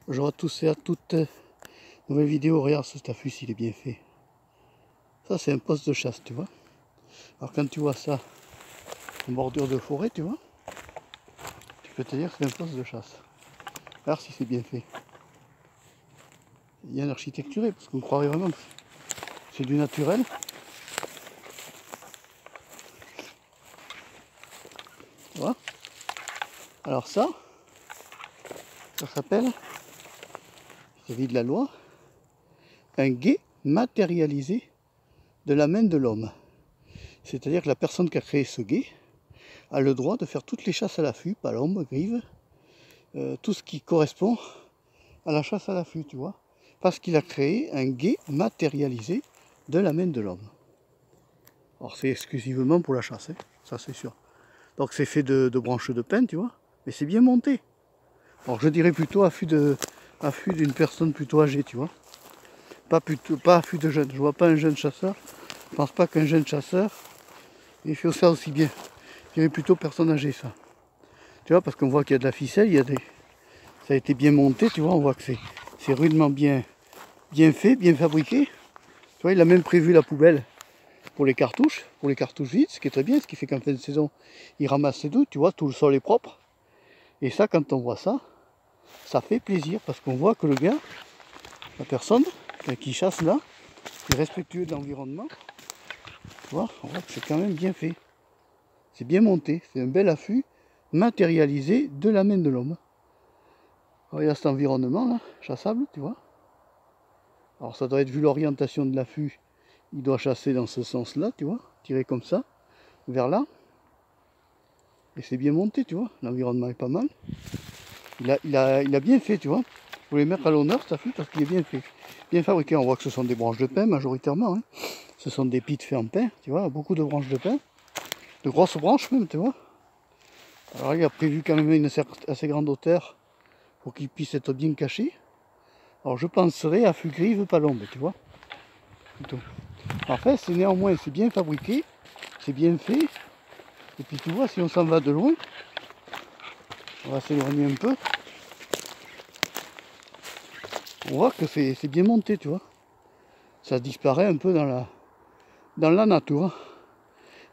Bonjour à tous et à toutes. Nouvelle vidéo, regarde cet affût s'il est bien fait. Ça c'est un poste de chasse, tu vois. Alors quand tu vois ça en bordure de forêt, tu vois, tu peux te dire que c'est un poste de chasse. Alors si c'est bien fait. Il y a un architecturé, parce qu'on croirait vraiment que c'est du naturel. Tu vois. Alors ça s'appelle, vis-à-vis de la loi, un guet matérialisé de la main de l'homme. C'est-à-dire que la personne qui a créé ce guet a le droit de faire toutes les chasses à l'affût, palombe, grive, tout ce qui correspond à la chasse à l'affût, tu vois. Parce qu'il a créé un guet matérialisé de la main de l'homme. Alors c'est exclusivement pour la chasse, hein, ça c'est sûr. Donc c'est fait de branches de pin, tu vois, mais c'est bien monté. Alors je dirais plutôt affût d'une personne plutôt âgée, tu vois. Pas affût de jeune. Je vois pas un jeune chasseur. Je pense pas qu'un jeune chasseur il fait ça aussi bien. Je dirais plutôt personne âgée, ça. Tu vois, parce qu'on voit qu'il y a de la ficelle, ça a été bien monté, tu vois, on voit que c'est rudement bien fait, bien fabriqué. Tu vois, il a même prévu la poubelle pour les cartouches vides, ce qui est très bien, ce qui fait qu'en fin de saison, il ramasse ses douilles, tu vois, tout le sol est propre. Et ça, quand on voit ça, ça fait plaisir, parce qu'on voit que le gars, la personne qui chasse là, est respectueux de l'environnement. Tu vois, on voit que c'est quand même bien fait. C'est bien monté, c'est un bel affût matérialisé de la main de l'homme. Regarde cet environnement là, chassable, tu vois. Alors ça doit être, vu l'orientation de l'affût, il doit chasser dans ce sens là, tu vois, tirer comme ça, vers là. Et c'est bien monté, tu vois, l'environnement est pas mal. Il a bien fait, tu vois. Faut les mettre à l'honneur cet affût parce qu'il est bien fait. Bien fabriqué, on voit que ce sont des branches de pin majoritairement. Hein. Ce sont des pites faits en pin, tu vois, beaucoup de branches de pin. De grosses branches même, tu vois. Alors il a prévu quand même une assez grande hauteur pour qu'il puisse être bien caché. Alors je penserais à affût grive palombe, tu vois. Enfin, c'est néanmoins, c'est bien fabriqué, c'est bien fait. Et puis tu vois, si on s'en va de loin, on va s'éloigner un peu. On voit que c'est bien monté, tu vois. Ça disparaît un peu dans la nature.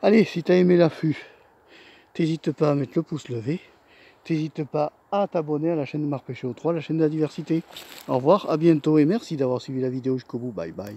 Allez, si tu as aimé l'affût, n'hésite pas à mettre le pouce levé. N'hésite pas à t'abonner à la chaîne de Marc Pêcher au 3, la chaîne de la diversité. Au revoir, à bientôt et merci d'avoir suivi la vidéo jusqu'au bout. Bye bye.